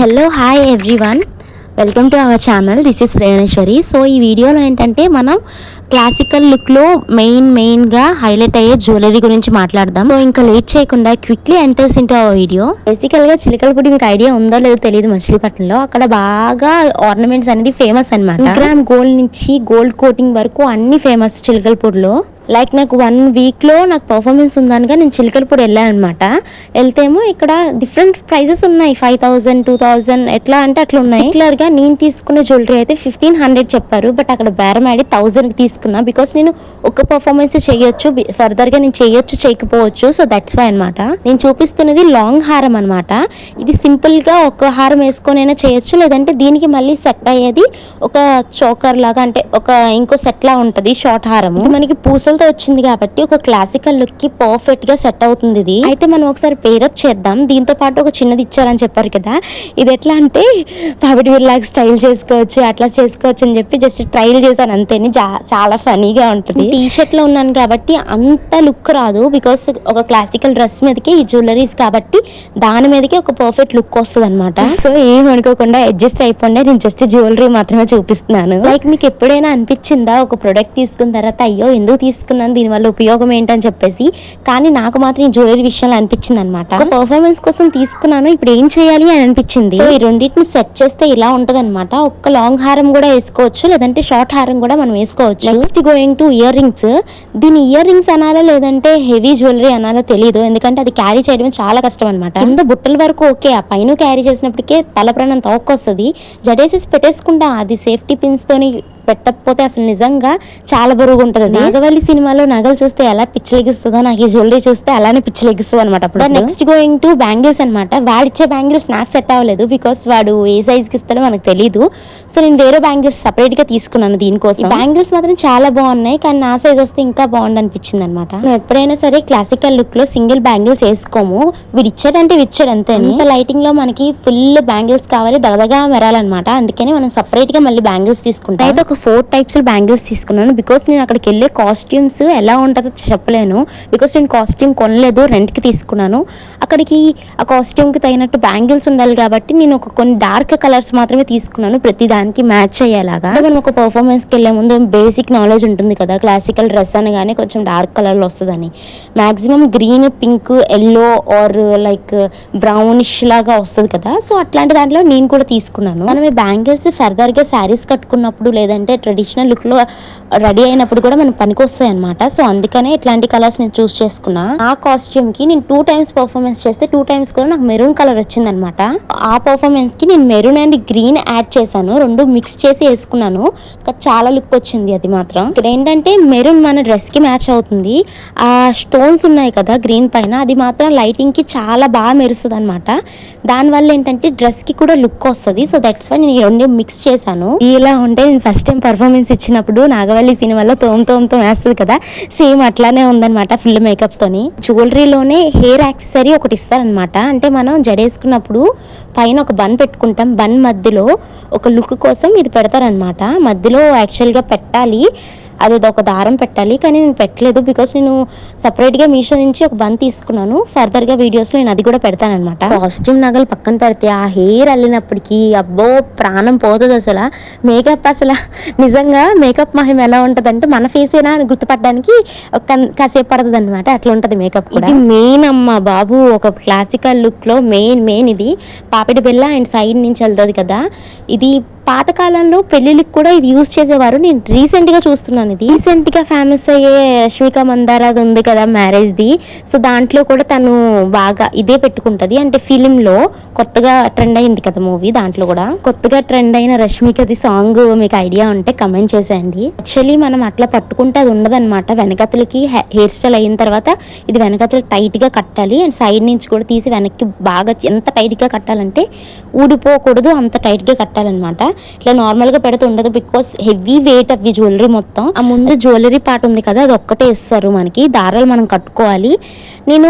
Hello hi everyone, welcome to our channel. This is Preraneshwari. So ఈ వీడియోలో ఏంటంటే మనం క్లాసికల్ లుక్లో మెయిన్గా హైలైట్ అయ్యే జ్యువెలరీ గురించి మాట్లాడదాం. సో ఇంకా లేట్ చేయకుండా quickly enters into hour video. బేసికల్గా చిలకలపూడి మీకు ఐడియా ఉందో లేదో తెలియదు, మచిలీపట్నంలో అక్కడ బాగా ఆర్నమెంట్స్ అనేది ఫేమస్ అనమాట. గ్రామ్ గోల్డ్ నుంచి గోల్డ్ కోటింగ్ వరకు అన్ని ఫేమస్ చిలకలపూడిలో. లైక్ నాకు 1 వీక్లో నాకు పర్ఫార్మెన్స్ ఉందనగా నేను చిలకలపూడి వెళ్ళాను అనమాట. వెళ్తేమో ఇక్కడ డిఫరెంట్ ప్రైజెస్ ఉన్నాయి, 5000 2000 ఎట్లా అంటే అట్లా ఉన్నాయి. క్లియర్గా నేను తీసుకున్న జ్యువెలరీ అయితే 1500 చెప్పారు, బట్ అక్కడ బేరం ఆడి 1000కి తీసుకున్నా. బికాస్ నేను ఒక పర్ఫార్మెన్స్ చేయొచ్చు, ఫర్దర్గా నేను చేయొచ్చు చేయకపోవచ్చు. సో దట్స్ వై అనమాట. నేను చూపిస్తున్నది లాంగ్ హారం అనమాట. ఇది సింపుల్గా ఒక హారం వేసుకొని అయినా చేయొచ్చు, లేదంటే దీనికి మళ్ళీ సెట్ అయ్యేది ఒక చోకర్ లాగా, అంటే ఒక ఇంకో సెట్ లా ఉంటుంది షార్ట్ హారం. మనకి పూసలు వచ్చింది కాబట్టి ఒక క్లాసికల్ లుక్ కి పర్ఫెక్ట్ గా సెట్ అవుతుంది. ఇది అయితే మనం ఒకసారి పేరప్ చేద్దాం. దీంతో పాటు ఒక చిన్నది ఇచ్చారని చెప్పారు కదా, ఇది ఎట్లా అంటే పాపిడి లాగా స్టైల్ చేసుకోవచ్చు, అట్లా చేసుకోవచ్చు అని చెప్పి జస్ట్ ట్రైల్ చేశాను అంతేని. చాలా ఫనీగా ఉంటుంది. టీ షర్ట్ లో ఉన్నాను కాబట్టి అంత లుక్ రాదు, బికాస్ ఒక క్లాసికల్ డ్రెస్ మీదకి ఈ జ్యువెలరీస్ కాబట్టి దాని మీదకి ఒక పర్ఫెక్ట్ లుక్ వస్తుంది అనమాట. సో ఏమనుకోకుండా అడ్జస్ట్ అయిపోండి, నేను జస్ట్ జ్యువెలరీ మాత్రమే చూపిస్తున్నాను. లైక్ మీకు ఎప్పుడైనా అనిపించిందా ఒక ప్రొడక్ట్ తీసుకున్న తర్వాత అయ్యో ఎందుకు తీసుకున్నాను, దీనివల్ల ఉపయోగం ఏంటని చెప్పేసి? కానీ నాకు మాత్రం ఈ జ్యువెలరీ విషయంలో అనిపించింది అనమాట. పర్ఫార్మెన్స్ కోసం తీసుకున్నాను, ఇప్పుడు ఏం చేయాలి అని అనిపించింది. సో ఈ రెండింటిని సెట్ చేస్తే ఇలా ఉంటది అనమాట. ఒక్క లాంగ్ హారం కూడా వేసుకోవచ్చు, లేదంటే షార్ట్ హారం కూడా మనం వేసుకోవచ్చు. Next going to ear rings. దీని ఇయర్ రింగ్స్ అనాలో లేదంటే హెవీ జ్యువెలరీ అనాలో తెలియదు, ఎందుకంటే అది క్యారీ చేయడం చాలా కష్టం అనమాట. కింద బుట్టల వరకు ఓకే, ఆ పైన క్యారీ చేసినప్పటికే తల ప్రాణం తోక్కొస్తుంది. జడేసేసి పెట్టేసుకుంటాం, అది సేఫ్టీ పిన్స్ తోని పెట్టకపోతే అసలు నిజంగా చాలా బరువుగా ఉంటుంది. నాగవల్లి సినిమాలో నగలు చూస్తే ఎలా పిచ్చిలెగిస్తుందో నాకు ఈ జ్యువెలరీ చూస్తే అలానే పిచ్చిలెగిస్తుంది అనమాట. అప్పుడు నెక్స్ట్ గోయింగ్ టు బ్యాంగిల్స్ అనమాట. వాడిచ్చే బ్యాంగిల్స్ నాకు సెట్ అవ్వలేదు, బికాస్ వాడు ఏ సైజ్కి ఇస్తాడో మనకు తెలియదు. సో నేను వేరే బ్యాంగిల్స్ సపరేట్ గా తీసుకున్నాను దీనికోసం. బ్యాంగిల్స్ మాత్రం చాలా బాగున్నాయి, కానీ నా సైజ్ వస్తే ఇంకా బాగుంది అనిపించింది అనమాట. ఎప్పుడైనా సరే క్లాసికల్ లుక్ లో సింగిల్ బ్యాంగిల్స్ వేసుకోము, వీడు ఇచ్చాడంటే ఇచ్చాడు అంతే. లైటింగ్ లో మనకి ఫుల్ బ్యాంగిల్స్ కావాలి, దగదగా మెరాలన్నమాట. అందుకని మనం సపరేట్ గా మళ్ళీ బ్యాంగిల్స్ తీసుకుంటాం. అయితే ఒక 4 టైప్స్ బ్యాంగిల్స్ తీసుకున్నాను, బికాస్ నేను అక్కడికి వెళ్ళే కాస్ట్యూమ్స్ ఎలా ఉంటుందో చెప్పలేను. బికాస్ నేను కాస్ట్యూమ్ కొనలేదు, రెంట్కి తీసుకున్నాను. అక్కడికి ఆ కాస్ట్యూమ్కి తగినట్టు బ్యాంగిల్స్ ఉండాలి కాబట్టి నేను కొన్ని డార్క్ కలర్స్ మాత్రమే తీసుకున్నాను, ప్రతి దానికి మ్యాచ్ అయ్యేలాగా. మనం ఒక పర్ఫార్మెన్స్కి వెళ్ళే ముందు బేసిక్ నాలెడ్జ్ ఉంటుంది కదా, క్లాసికల్ డ్రెస్ అనగానే కొంచెం డార్క్ కలర్లో వస్తుందని. Maximum green, pink, yellow or like brownish లాగా వస్తుంది కదా, సో అట్లాంటి దాంట్లో నేను కూడా తీసుకున్నాను. మనం ఈ బ్యాంగిల్స్ ఫర్దర్గా శారీస్ కట్టుకున్నప్పుడు లేదంటే ట్రెడిషనల్ లుక్ లో రెడీ అయినప్పుడు కూడా మనకు పనికి వస్తాయి అనమాట. సో అందుకనే ఇట్లాంటి కలర్స్ నేను చూస్ చేసుకున్నా. ఆ కాస్ట్యూమ్ కి నేను 2 టైమ్స్ పర్ఫార్మెన్స్ చేస్తే 2 టైమ్స్ కూడా నాకు మెరూన్ కలర్ వచ్చింది అనమాట. ఆ పర్ఫార్మెన్స్ కి నేను మెరూన్ అండ్ గ్రీన్ యాడ్ చేశాను, 2 మిక్స్ చేసి వేసుకున్నాను. చాలా లుక్ వచ్చింది అది మాత్రం. ఇక్కడ ఏంటంటే మెరూన్ మన డ్రెస్ కి మ్యాచ్ అవుతుంది. ఆ స్టోన్స్ ఉన్నాయి కదా గ్రీన్ పైన, అది మాత్రం లైటింగ్ కి చాలా బాగా మెరుస్తుంది అనమాట. దానివల్ల ఏంటంటే డ్రెస్ కి కూడా లుక్ వస్తుంది. సో దట్స్ వై నేను ఈ 2 మిక్స్ చేశాను. ఇలా ఉంటే నేను ఫస్ట్ టైం పర్ఫార్మెన్స్ ఇచ్చినప్పుడు నాగవల్లి సినిమాలో తోమతో వేస్తుంది కదా, సేమ్ అట్లానే ఉందన్నమాట ఫుల్ మేకప్ తోని. జ్యువెలరీలోనే హెయిర్ యాక్సెసరీ ఒకటి ఇస్తారనమాట. అంటే మనం జడేసుకున్నప్పుడు పైన ఒక బన్ పెట్టుకుంటాం, బన్ మధ్యలో ఒక లుక్ కోసం ఇది పెడతారనమాట. మధ్యలో యాక్చువల్గా పెట్టాలి, అది ఒక దారం పెట్టాలి, కానీ నేను పెట్టలేదు బికాస్ నేను సపరేట్గా మీషో నుంచి ఒక బన్ తీసుకున్నాను. ఫర్దర్గా వీడియోస్లో నేను అది కూడా పెడతాను అనమాట. కాస్ట్యూమ్ నగలు పక్కన పెడితే ఆ హెయిర్ అల్లినప్పటికీ అబ్బో ప్రాణం పోతుంది అసలు. మేకప్ అసలు నిజంగా మేకప్ మహిమ ఎలా ఉంటుంది అంటే మన ఫేసేనా అని గుర్తుపట్టడానికి కాసేపు పడుతుంది అనమాట, అట్లా ఉంటుంది మేకప్ కూడా. ఇది మెయిన్ అమ్మ బాబు, ఒక క్లాసికల్ లుక్లో మెయిన్ ఇది పాపిడి బిళ్ళ అండ్ సైడ్ నుంచి వెళ్తుంది కదా. ఇది పాతకాలంలో పెళ్లిళ్ళకి కూడా ఇది యూజ్ చేసేవారు. నేను రీసెంట్గా చూస్తున్నాను, ఇది రీసెంట్గా ఫేమస్ అయ్యే రష్మిక మందార అది ఉంది కదా మ్యారేజ్ది. సో దాంట్లో కూడా తను బాగా ఇదే పెట్టుకుంటుంది. అంటే ఫిలింలో కొత్తగా ట్రెండ్ అయింది కదా మూవీ, దాంట్లో కూడా కొత్తగా ట్రెండ్ అయిన రష్మికది సాంగ్ మీకు ఐడియా ఉంటే కమెంట్ చేసేయండి. యాక్చువల్లీ మనం అట్లా పట్టుకుంటే అది ఉండదన్నమాట. వెనకతలకి హెయిర్ స్టైల్ అయిన తర్వాత ఇది వెనకతలు టైట్గా కట్టాలి, అండ్ సైడ్ నుంచి కూడా తీసి వెనక్కి బాగా ఎంత టైట్గా కట్టాలంటే ఊడిపోకూడదు, అంత టైట్గా కట్టాలన్నమాట. ఇట్లా నార్మల్గా పెడితే ఉండదు, బికాస్ హెవీ వెయిట్ అవి జ్యువెలరీ మొత్తం. ఆ ముందు జ్యువెలరీ పార్ట్ ఉంది కదా, అది ఒక్కటే ఇస్తారు మనకి, దారాలు మనం కట్టుకోవాలి. నేను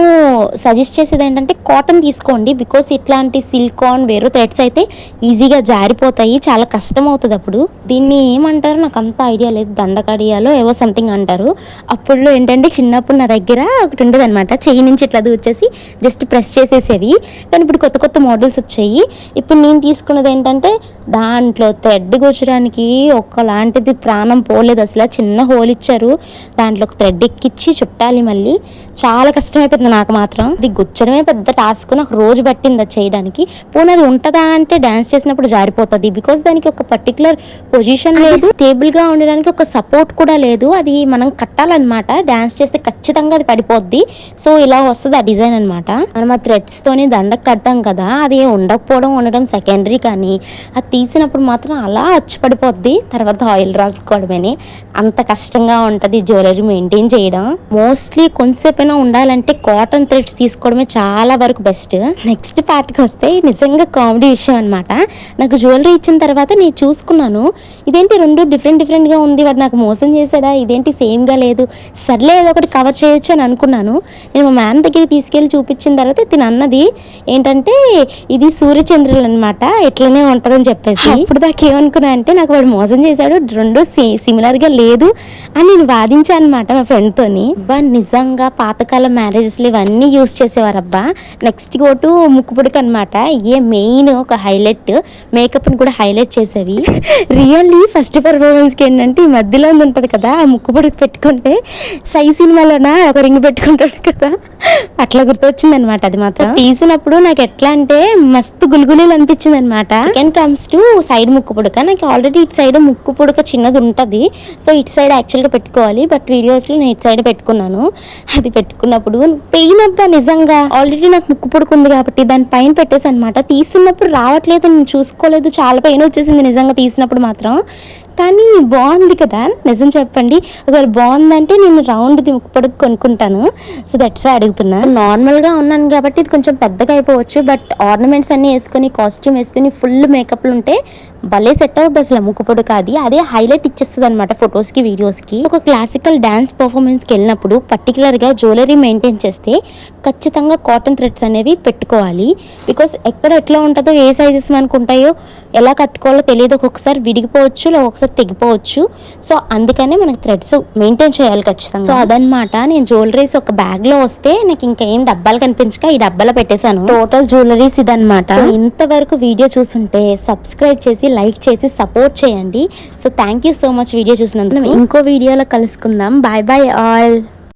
సజెస్ట్ చేసేది ఏంటంటే కాటన్ తీసుకోండి. బికాస్ ఇట్లాంటి సిలికాన్ వేరే థ్రెడ్స్ అయితే ఈజీగా జారిపోతాయి, చాలా కష్టం అవుతుంది. అప్పుడు దీన్ని ఏమంటారు నాకు అంత ఐడియా లేదు, దండకడియాలో ఏవో సంథింగ్ అంటారు. అప్పుడు ఏంటంటే చిన్నప్పుడు నా దగ్గర ఒకటి ఉండేది అనమాట, చెయ్యి నుంచి ఇట్లా దూచేసి జస్ట్ ప్రెస్ చేసేసేవి. కానీ ఇప్పుడు కొత్త కొత్త మోడల్స్ వచ్చాయి. ఇప్పుడు నేను తీసుకున్నది ఏంటంటే దాంట్లో థ్రెడ్ గుచ్చడానికి ఒకలాంటిది ప్రాణం పోలేదు అసలు. చిన్న హోల్ ఇచ్చారు, దాంట్లో ఒక థ్రెడ్ ఎక్కిచ్చి చుట్టాలి, మళ్ళీ చాలా కష్టమైపోతుంది నాకు మాత్రం. ఇది గుచ్చడమే పెద్ద టాస్క్, నాకు రోజు పట్టింది అది చేయడానికి. పోనీ అది ఉంటుందా అంటే డ్యాన్స్ చేసినప్పుడు జారిపోతుంది. బికాస్ దానికి ఒక పర్టికులర్ పొజిషన్ లేదు, స్టేబుల్గా ఉండడానికి ఒక సపోర్ట్ కూడా లేదు. అది మనం కట్టాలన్నమాట, డ్యాన్స్ చేస్తే ఖచ్చితంగా అది పడిపోద్ది. సో ఇలా వస్తుంది ఆ డిజైన్ అనమాట. మనం ఆ థ్రెడ్స్తోని దండకు కడతాం కదా, అది ఉండడం సెకండరీ. కానీ అది తీసినప్పుడు మాత్రం అలా వచ్చి పడిపోద్ది. తర్వాత ఆయిల్ రాసుకోవడమే అంత కష్టంగా ఉంటుంది జ్యువెలరీ మెయింటైన్ చేయడం. మోస్ట్లీ కొంతసేపైనా ఉండాలంటే కాటన్ థ్రెడ్స్ తీసుకోవడమే చాలా వరకు బెస్ట్. నెక్స్ట్ పార్ట్కి వస్తే నిజంగా కామెడీ విషయం అనమాట. నాకు జ్యువెలరీ ఇచ్చిన తర్వాత నేను చూసుకున్నాను, ఇదేంటి రెండు డిఫరెంట్గా ఉంది, వాడు నాకు మోసం చేశాడా, ఇదేంటి సేమ్గా లేదు, సర్లే ఏదో ఒకటి కవర్ చేయొచ్చు అని అనుకున్నాను. నేను మా మ్యామ్ దగ్గరికి తీసుకెళ్ళి చూపించిన తర్వాత తిని అన్నది ఏంటంటే ఇది సూర్యచంద్రులు అనమాట, ఇట్లనే ఉంటుందని చెప్పేసి. అప్పుడు దాకా ఏమనుకున్నా అంటే నాకు వాడు మోసం చేశాడు, రెండు సిమిలర్గా లేదు అని నేను వాదించాను అనమాట మా ఫ్రెండ్తోని. అబ్బా నిజంగా పాతకాలం మ్యారేజెస్లో ఇవన్నీ యూస్ చేసేవారు అబ్బా. నెక్స్ట్ గోటు ముక్కు పుడక అనమాట, మెయిన్ ఒక హైలైట్, మేకప్ని కూడా హైలైట్ చేసేవి. రియల్లీ ఫస్ట్ పర్ఫార్మెన్స్కి ఏంటంటే ఈ మధ్యలో ఉంటుంది కదా, ఆ ముక్కు పుడక పెట్టుకుంటే సై సినిమాలోన ఒక రింగ్ పెట్టుకుంటాడు కదా, అట్లా గుర్తొచ్చింది అనమాట. అది మాత్రం తీసినప్పుడు నాకు ఎట్లా అంటే మస్తు గుల్గులీలు అనిపించింది అనమాట. సెకండ్ కమ్స్ టు సైడ్ ముక్కు పుడక. నాకు ఆల్రెడీ ఇటు సైడ్ ముక్కు పుడక చిన్నది ఉంటుంది, సో ఇటు సైడ్ యాక్చువల్గా పెట్టుకోవాలి, బట్ వీడియోస్లో నేను ఇటు సైడ్ పెట్టుకున్నాను. అది పెట్టుకున్నప్పుడు పెయిన్ అబ్బా నిజంగా. ఆల్రెడీ నాకు ముక్కు పుడక ఉంది కాబట్టి దాని పైన పెట్టేసి అనమాట, తీస్తున్నప్పుడు రావట్లేదు, నేను చూసుకోలేదు, చాలా పెయిన్ వచ్చేసింది నిజంగా తీసినప్పుడు మాత్రం. కానీ బాగుంది కదా, నిజం చెప్పండి, ఒకవేళ బాగుందంటే నేను రౌండ్ది ముక్కు పొడుగు కొనుక్కుంటాను. సో దట్స్ అడుగుతున్నా. నార్మల్గా ఉన్నాను కాబట్టి ఇది కొంచెం పెద్దగా అయిపోవచ్చు, బట్ ఆర్నమెంట్స్ అన్నీ వేసుకొని కాస్ట్యూమ్ వేసుకొని ఫుల్ మేకప్లు ఉంటే భలే సెట్ అవుతుంది అసలు ముక్కు పొడుగు. అదే హైలైట్ ఇచ్చేస్తుంది అనమాట ఫొటోస్కి, వీడియోస్కి. ఒక క్లాసికల్ డ్యాన్స్ పర్ఫార్మెన్స్కి వెళ్ళినప్పుడు పర్టికులర్గా జ్యువెలరీ మెయింటైన్ చేస్తే ఖచ్చితంగా కాటన్ థ్రెడ్స్ అనేవి పెట్టుకోవాలి. బికాస్ ఎక్కడ ఎట్లా ఉంటుందో, ఏ సైజెస్ మనకు ఉంటాయో, ఎలా కట్టుకోవాలో తెలియదు, ఒక్కొక్కసారి విడిగిపోవచ్చు, లేదా ఒకసారి తెగిపోవచ్చు. సో అందుకనే మనకు థ్రెడ్స్ మెయింటైన్ చేయాలి ఖచ్చితంగా. సో అదనమాట, నేను జ్యువెలరీస్ ఒక బ్యాగ్లో వస్తే నాకు ఇంకా ఏం డబ్బాలు కనిపించక ఈ డబ్బాలో పెట్టేశాను. టోటల్ జ్యువెలరీస్ ఇదనమాట. ఇంతవరకు వీడియో చూసుంటే సబ్స్క్రైబ్ చేసి లైక్ చేసి సపోర్ట్ చేయండి. So thank you so much video చూసినందుకు. ఇంకో వీడియోలో కలుసుకుందాం. Bye bye all.